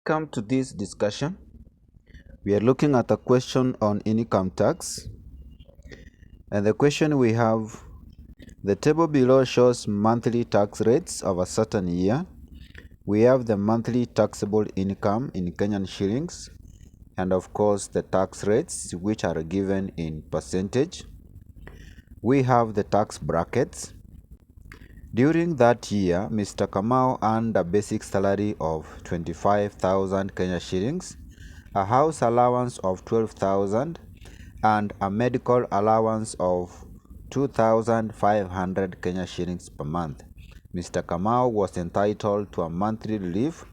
Welcome to this discussion. We are looking at a question on income tax. And the question we have, the table below shows monthly tax rates of a certain year. We have the monthly taxable income in Kenyan shillings, and of course the tax rates which are given in percentage. We have the tax brackets. During that year, Mr. Kamau earned a basic salary of 25,000 Kenya shillings, a house allowance of 12,000, and a medical allowance of 2,500 Kenya shillings per month. Mr. Kamau was entitled to a monthly relief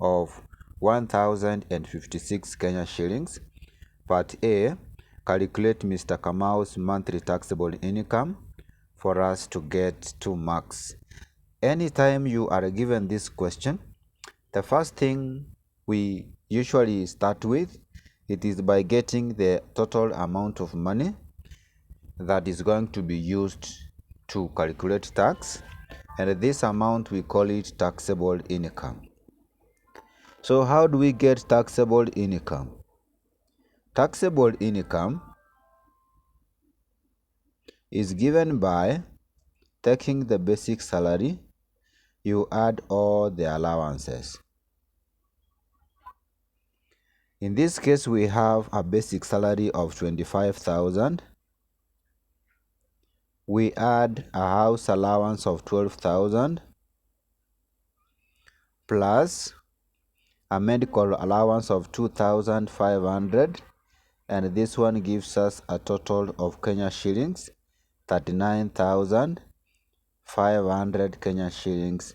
of 1,056 Kenya shillings. Part A, calculate Mr. Kamau's monthly taxable income for us to get 2 marks. Anytime you are given this question, the first thing we usually start with, it is by getting the total amount of money that is going to be used to calculate tax, and this amount we call it taxable income. So how do we get taxable income? Taxable income is given by taking the basic salary, you add all the allowances. In this case, we have a basic salary of 25,000. We add a house allowance of 12,000 plus a medical allowance of 2,500, and this one gives us a total of Kenya shillings 39,500 Kenya shillings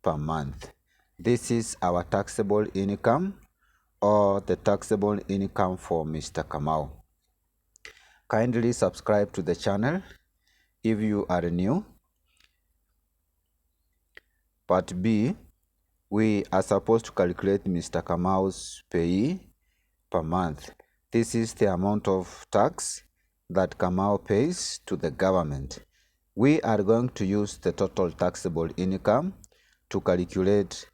per month. This is our taxable income, or the taxable income for Mr. Kamau. Kindly subscribe to the channel if you are new. Part B, we are supposed to calculate Mr. Kamau's PAYE per month. This is the amount of tax that Kamau pays to the government. We are going to use the total taxable income to calculate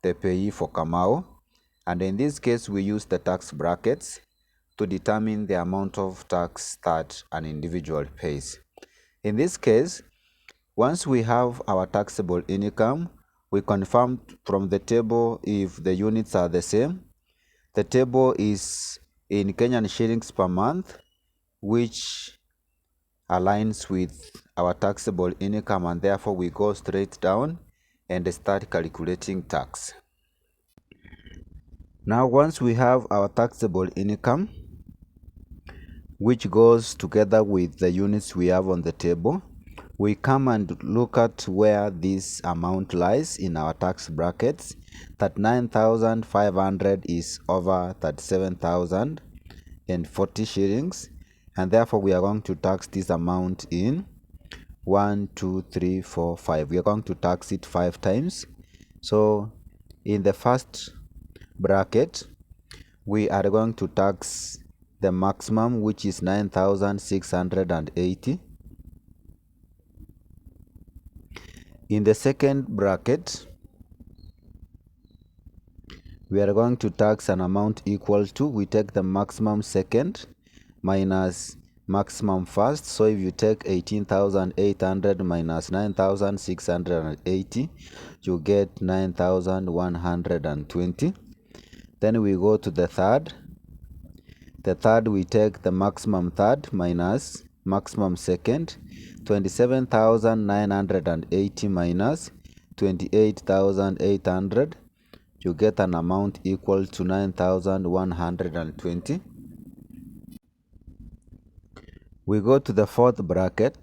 the PAYE for Kamau, and in this case we use the tax brackets to determine the amount of tax that an individual pays. In this case, once we have our taxable income, we confirm from the table if the units are the same. The table is in Kenyan shillings per month, which aligns with our taxable income, and therefore we go straight down and start calculating tax. Now, once we have our taxable income, which goes together with the units we have on the table, we come and look at where this amount lies in our tax brackets. 39,500 is over 37,040 shillings, and therefore we are going to tax this amount in 1, 2, 3, 4, 5. We are going to tax it 5 times. So in the first bracket, we are going to tax the maximum, which is 9,680. In the second bracket, we are going to tax an amount equal to, we take the maximum second minus maximum first. So if you take 18,800 minus 9,680, you get 9,120. Then we go to the third. The third, we take the maximum third minus maximum second, 27,980 minus 28,800. You get an amount equal to 9,120. We go to the fourth bracket.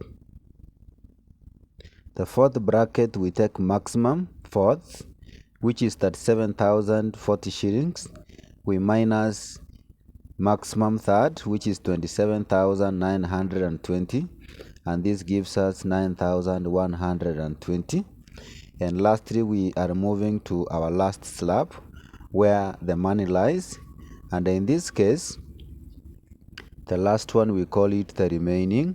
The fourth bracket, we take maximum fourth, which is 37,040 shillings. We minus maximum third, which is 27,920, and this gives us 9,120. And lastly, we are moving to our last slab where the money lies, and in this case, the last one, we call it the remaining.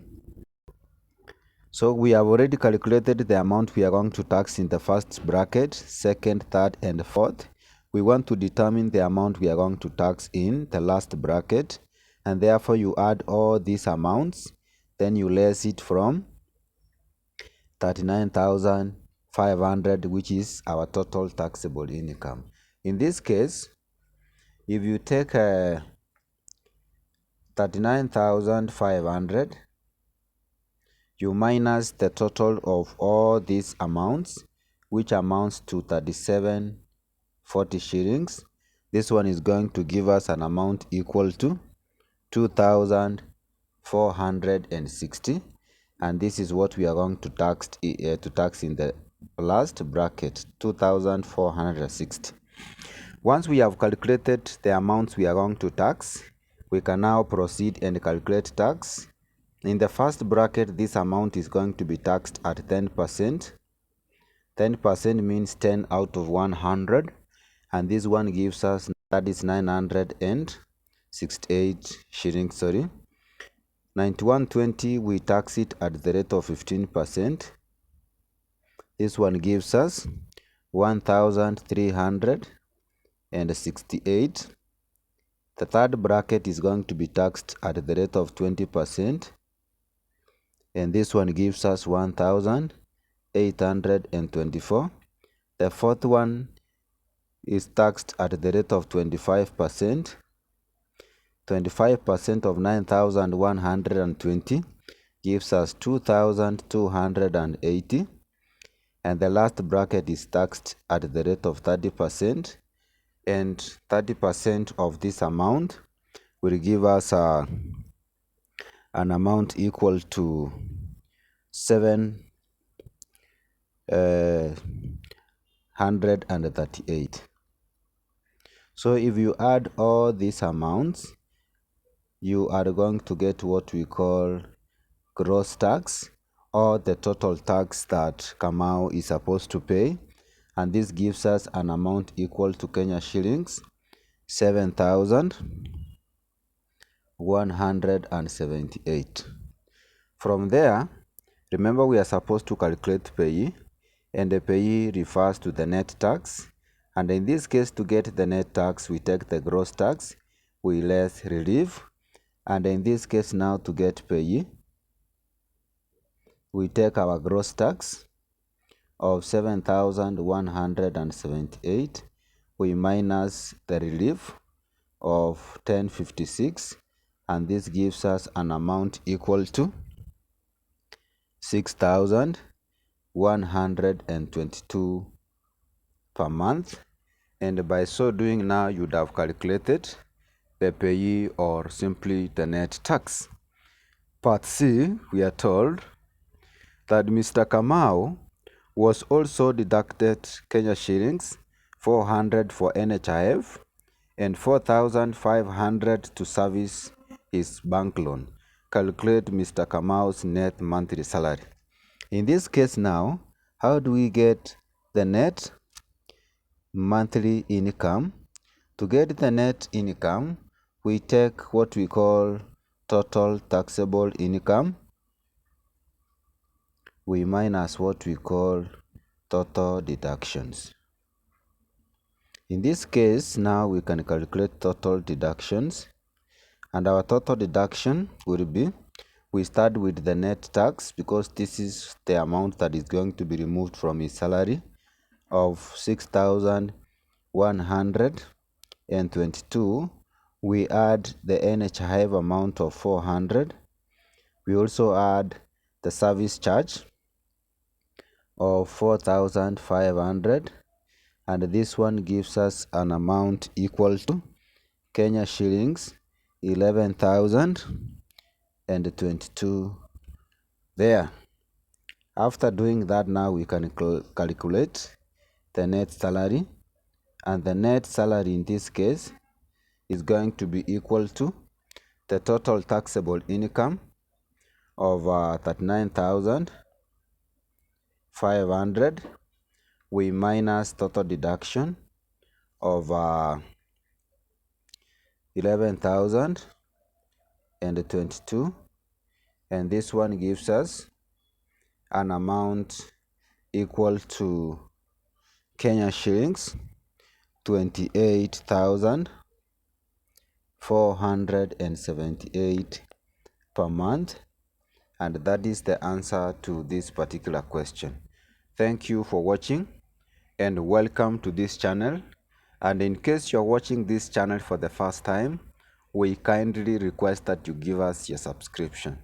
So we have already calculated the amount we are going to tax in the first bracket, second, third, and fourth. we want to determine the amount we are going to tax in the last bracket, and therefore you add all these amounts, then you less it from 39,500, which is our total taxable income. In this case, if you take 39,500, you minus the total of all these amounts, which amounts to 3740 shillings. This one is going to give us an amount equal to 2,460, and this is what we are going to tax in the last bracket, 2,460. Once we have calculated the amounts we are going to tax, we can now proceed and calculate tax. In the first bracket, this amount is going to be taxed at 10%. 10% means 10 out of 100, and this one gives us, that is 968 shillings, 9120, we tax it at the rate of 15%. This one gives us 1368. The third bracket is going to be taxed at the rate of 20%, and this one gives us 1824. The fourth one is taxed at the rate of 25%. 25% of 9,120 gives us 2,280, and the last bracket is taxed at the rate of 30%, and 30% of this amount will give us an amount equal to 738. So if you add all these amounts, you are going to get what we call gross tax, or the total tax that Kamau is supposed to pay, and this gives us an amount equal to Kenya shillings 7,178. From there, remember we are supposed to calculate PAYE, and the PAYE refers to the net tax, and in this case, to get the net tax, we take the gross tax, we less relief, and in this case now, to get PAYE, we take our gross tax of 7,178, we minus the relief of 1056, and this gives us an amount equal to 6,122 per month. And by so doing, now you'd have calculated the PAYE, or simply the net tax. Part C, we are told that Mr. Kamau was also deducted Kenya shillings 400 for NHIF and 4,500 to service his bank loan. Calculate Mr. Kamau's net monthly salary. In this case now, how do we get the net monthly income? To get the net income, we take what we call total taxable income. We minus what we call total deductions. In this case, now we can calculate total deductions, and our total deduction will be, we start with the net tax, because this is the amount that is going to be removed from his salary of 6,122. We add the NHIF amount of 400. We also add the service charge of 4,500, and this one gives us an amount equal to Kenya shillings 11,022 there. After doing that, now we can calculate the net salary, and the net salary in this case is going to be equal to the total taxable income of 39,500. We minus total deduction of 11,022, and this one gives us an amount equal to Kenya shillings 28,478 per month, and that is the answer to this particular question. Thank you for watching and welcome to this channel. And in case you're watching this channel for the first time, we kindly request that you give us your subscription.